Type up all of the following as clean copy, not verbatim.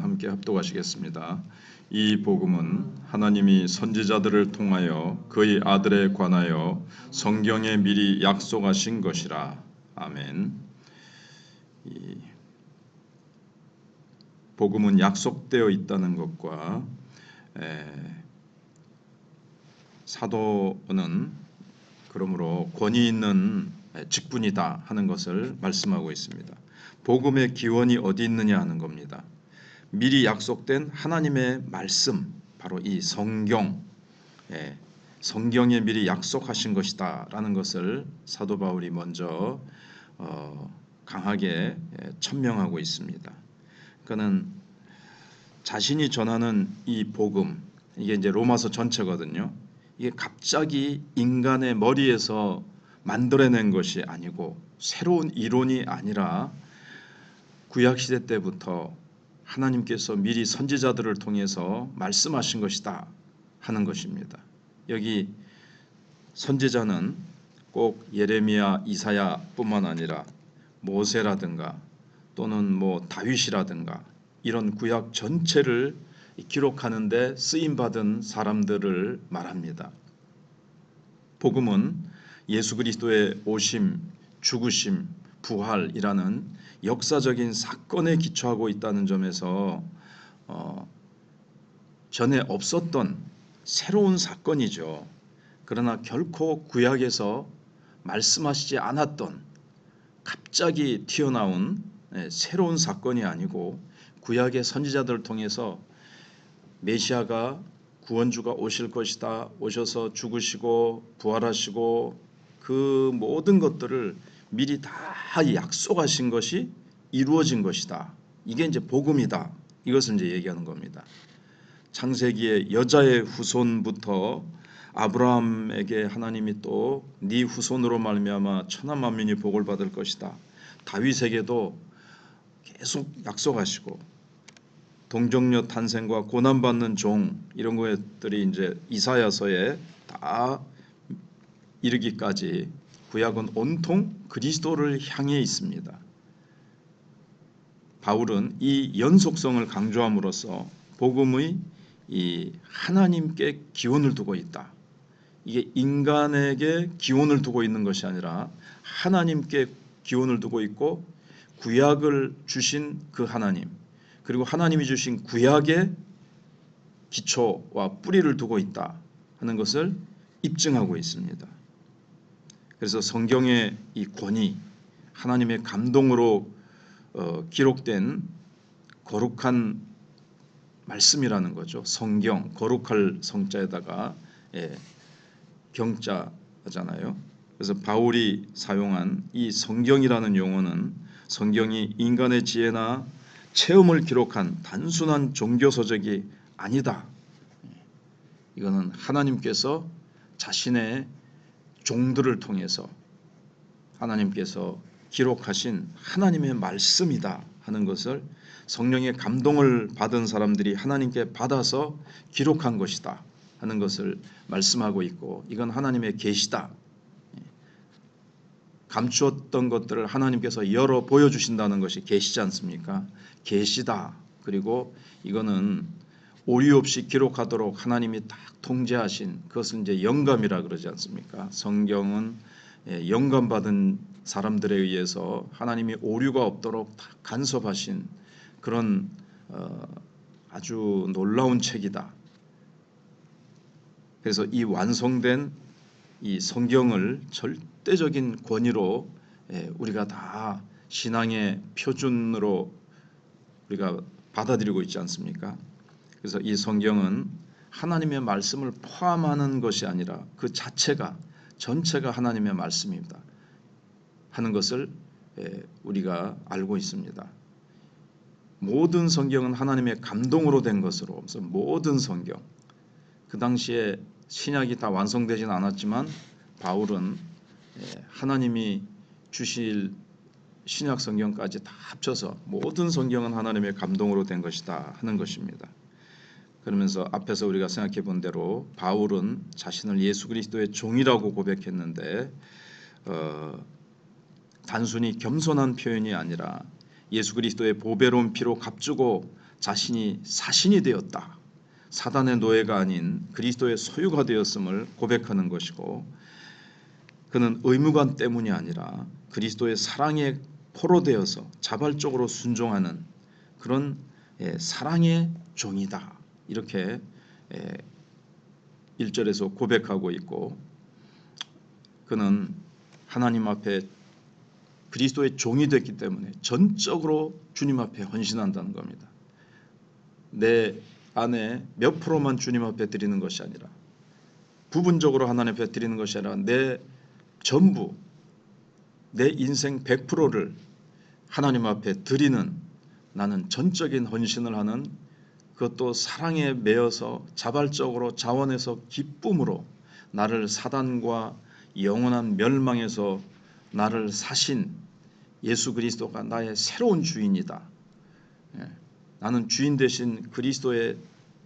함께 합독하시겠습니다. 이 복음은 하나님이 선지자들을 통하여 그의 아들에 관하여 성경에 미리 약속하신 것이라. 아멘. 이 복음은 약속되어 있다는 것과 사도는 그러므로 권위 있는 직분이다 하는 것을 말씀하고 있습니다. 복음의 기원이 어디 있느냐 하는 겁니다. 미리 약속된 하나님의 말씀, 바로 이 성경, 성경에 미리 약속하신 것이다 라는 것을 사도 바울이 먼저 강하게 천명하고 있습니다. 그는 자신이 전하는 이 복음, 이게 이제 로마서 전체거든요. 이게 갑자기 인간의 머리에서 만들어낸 것이 아니고 새로운 이론이 아니라 구약시대 때부터 하나님께서 미리 선지자들을 통해서 말씀하신 것이다 하는 것입니다. 여기 선지자는 꼭 예레미야, 이사야뿐만 아니라 모세라든가 또는 다윗이라든가 이런 구약 전체를 기록하는 데 쓰임받은 사람들을 말합니다. 복음은 예수 그리스도의 오심, 죽으심, 부활이라는 역사적인 사건에 기초하고 있다는 점에서 전에 없었던 새로운 사건이죠. 그러나 결코 구약에서 말씀하시지 않았던 갑자기 튀어나온 새로운 사건이 아니고 구약의 선지자들을 통해서 메시아가 구원주가 오실 것이다, 오셔서 죽으시고 부활하시고 그 모든 것들을 미리 다 약속하신 것이 이루어진 것이다. 이게 이제 복음이다. 이것을 이제 얘기하는 겁니다. 창세기의 여자의 후손부터 아브라함에게 하나님이 또 네 후손으로 말미암아 천하 만민이 복을 받을 것이다. 다윗에게도 계속 약속하시고 동정녀 탄생과 고난받는 종 이런 것들이 이제 이사야서에 다 이르기까지 구약은 온통 그리스도를 향해 있습니다. 바울은 이 연속성을 강조함으로써 복음의 이 하나님께 기원을 두고 있다. 이게 인간에게 기원을 두고 있는 것이 아니라 하나님께 기원을 두고 있고 구약을 주신 그 하나님 그리고 하나님이 주신 구약의 기초와 뿌리를 두고 있다 하는 것을 입증하고 있습니다. 그래서 성경의 이 권위, 하나님의 감동으로 기록된 거룩한 말씀이라는 거죠. 성경, 거룩할 성자에다가 경자잖아요. 그래서 바울이 사용한 이 성경이라는 용어는 성경이 인간의 지혜나 체험을 기록한 단순한 종교서적이 아니다. 이거는 하나님께서 자신의 종들을 통해서 하나님께서 기록하신 하나님의 말씀이다 하는 것을 성령의 감동을 받은 사람들이 하나님께 받아서 기록한 것이다 하는 것을 말씀하고 있고 이건 하나님의 계시다. 감추었던 것들을 하나님께서 열어 보여주신다는 것이 계시지 않습니까? 계시다. 그리고 이거는 오류 없이 기록하도록 하나님이 딱 통제하신 그것은 이제 영감이라 그러지 않습니까? 성경은 영감받은 사람들에 의해서 하나님이 오류가 없도록 다 간섭하신 그런 아주 놀라운 책이다. 그래서 이 완성된 이 성경을 절대적인 권위로 우리가 다 신앙의 표준으로 우리가 받아들이고 있지 않습니까? 그래서 이 성경은 하나님의 말씀을 포함하는 것이 아니라 그 자체가 전체가 하나님의 말씀입니다 하는 것을 우리가 알고 있습니다. 모든 성경은 하나님의 감동으로 된 것으로 그래서 모든 성경 그 당시에 신약이 다 완성되지는 않았지만 바울은 하나님이 주실 신약 성경까지 다 합쳐서 모든 성경은 하나님의 감동으로 된 것이다 하는 것입니다. 그러면서 앞에서 우리가 생각해 본 대로 바울은 자신을 예수 그리스도의 종이라고 고백했는데 단순히 겸손한 표현이 아니라 예수 그리스도의 보배로운 피로 값주고 자신이 사신이 되었다. 사단의 노예가 아닌 그리스도의 소유가 되었음을 고백하는 것이고, 그는 의무관 때문이 아니라 그리스도의 사랑에 포로되어서 자발적으로 순종하는 그런 사랑의 종이다. 이렇게 1절에서 고백하고 있고, 그는 하나님 앞에 그리스도의 종이 됐기 때문에 전적으로 주님 앞에 헌신한다는 겁니다. 내 안에 몇 프로만 주님 앞에 드리는 것이 아니라, 부분적으로 하나님 앞에 드리는 것이 아니라 내 전부, 내 인생 100%를 하나님 앞에 드리는, 나는 전적인 헌신을 하는, 그것도 사랑에 매여서 자발적으로 자원해서 기쁨으로 나를 사단과 영원한 멸망에서 나를 사신 예수 그리스도가 나의 새로운 주인이다. 나는 주인 되신 그리스도의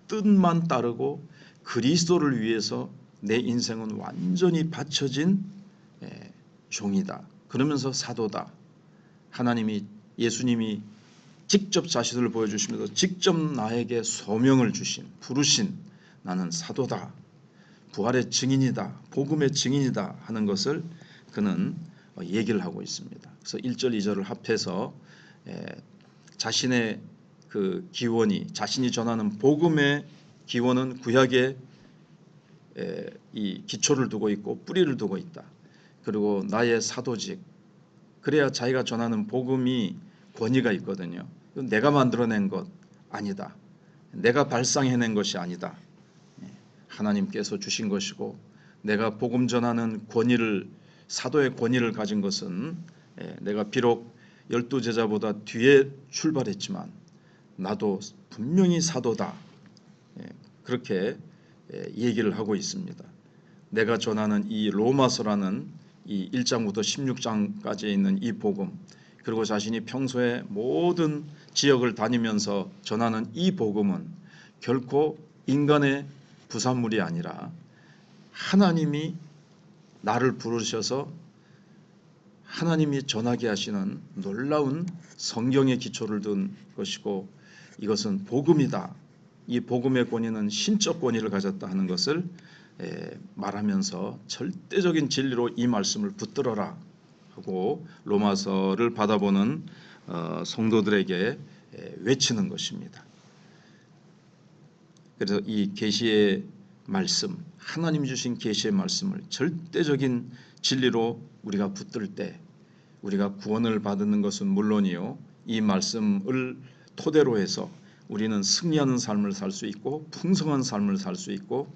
뜻만 따르고 그리스도를 위해서 내 인생은 완전히 바쳐진 종이다. 그러면서 사도다. 하나님이, 예수님이 직접 자신을 보여주시면서 직접 나에게 소명을 주신, 부르신 나는 사도다. 부활의 증인이다. 복음의 증인이다 하는 것을 그는 얘기를 하고 있습니다. 그래서 1절 2절을 합해서 자신의 그 기원이, 자신이 전하는 복음의 기원은 구약에 이 기초를 두고 있고 뿌리를 두고 있다. 그리고 나의 사도직, 그래야 자기가 전하는 복음이 권위가 있거든요. 내가 만들어낸 것 아니다. 내가 발상해낸 것이 아니다. 하나님께서 주신 것이고, 내가 복음 전하는 권위를, 사도의 권위를 가진 것은 내가 비록 12제자보다 뒤에 출발했지만 나도 분명히 사도다. 그렇게 얘기를 하고 있습니다. 내가 전하는 이 로마서라는 이 1장부터 16장까지 있는 이 복음, 그리고 자신이 평소에 모든 지역을 다니면서 전하는 이 복음은 결코 인간의 부산물이 아니라 하나님이 나를 부르셔서 하나님이 전하게 하시는 놀라운 성경의 기초를 둔 것이고, 이것은 복음이다. 이 복음의 권위는 신적 권위를 가졌다 하는 것을 말하면서 절대적인 진리로 이 말씀을 붙들어라 하고 로마서를 받아보는 성도들에게 외치는 것입니다. 그래서 이 계시의 말씀, 하나님 주신 계시의 말씀을 절대적인 진리로 우리가 붙들 때 우리가 구원을 받는 것은 물론이요, 이 말씀을 토대로 해서 우리는 승리하는 삶을 살 수 있고 풍성한 삶을 살 수 있고,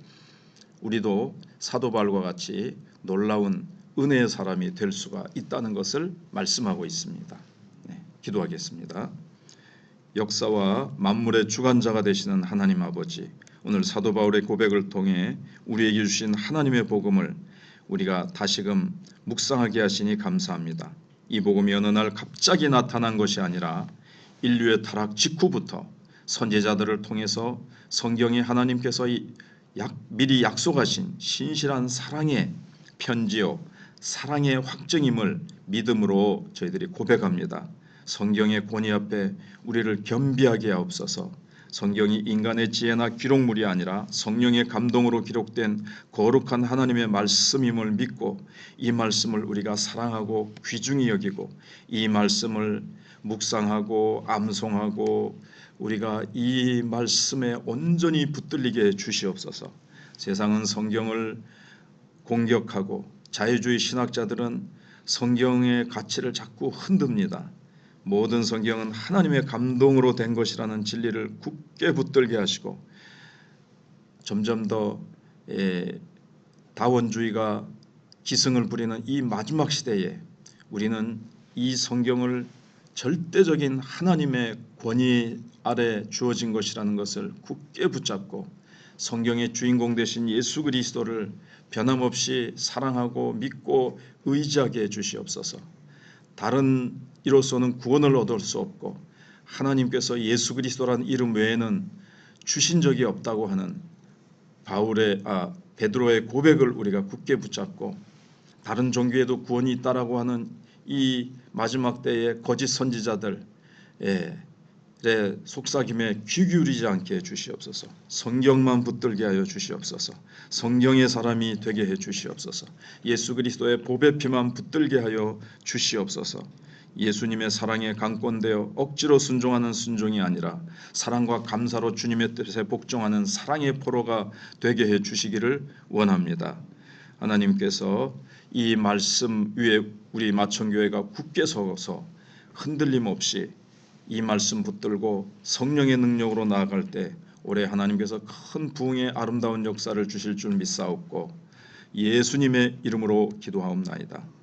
우리도 사도 바울과 같이 놀라운 은혜의 사람이 될 수가 있다는 것을 말씀하고 있습니다. 기도하겠습니다. 역사와 만물의 주관자가 되시는 하나님 아버지, 오늘 사도 바울의 고백을 통해 우리에게 주신 하나님의 복음을 우리가 다시금 묵상하게 하시니 감사합니다. 이 복음이 어느 날 갑자기 나타난 것이 아니라 인류의 타락 직후부터 선지자들을 통해서 성경에 하나님께서 미리 약속하신 신실한 사랑의 편지요, 사랑의 확증임을 믿음으로 저희들이 고백합니다. 성경의 권위 앞에 우리를 겸비하게 하옵소서. 성경이 인간의 지혜나 기록물이 아니라 성령의 감동으로 기록된 거룩한 하나님의 말씀임을 믿고, 이 말씀을 우리가 사랑하고 귀중히 여기고 이 말씀을 묵상하고 암송하고 우리가 이 말씀에 온전히 붙들리게 해 주시옵소서. 세상은 성경을 공격하고 자유주의 신학자들은 성경의 가치를 자꾸 흔듭니다. 모든 성경은 하나님의 감동으로 된 것이라는 진리를 굳게 붙들게 하시고, 점점 더 다원주의가 기승을 부리는 이 마지막 시대에 우리는 이 성경을 절대적인 하나님의 권위 아래 주어진 것이라는 것을 굳게 붙잡고 성경의 주인공 되신 예수 그리스도를 변함없이 사랑하고 믿고 의지하게 해 주시옵소서. 다른 이로서는 구원을 얻을 수 없고 하나님께서 예수 그리스도라는 이름 외에는 주신 적이 없다고 하는 베드로의 고백을 우리가 굳게 붙잡고, 다른 종교에도 구원이 있다라고 하는 이 마지막 때의 거짓 선지자들, 속삭임에 귀 기울이지 않게 해 주시옵소서. 성경만 붙들게 하여 주시옵소서. 성경의 사람이 되게 해 주시옵소서. 예수 그리스도의 보배 피만 붙들게 하여 주시옵소서. 예수님의 사랑에 강권되어 억지로 순종하는 순종이 아니라 사랑과 감사로 주님의 뜻에 복종하는 사랑의 포로가 되게 해 주시기를 원합니다. 하나님께서 이 말씀 위에 우리 마천교회가 굳게 서서 흔들림 없이 이 말씀 붙들고 성령의 능력으로 나아갈 때 올해 하나님께서 큰 부흥의 아름다운 역사를 주실 줄 믿사옵고 예수님의 이름으로 기도하옵나이다.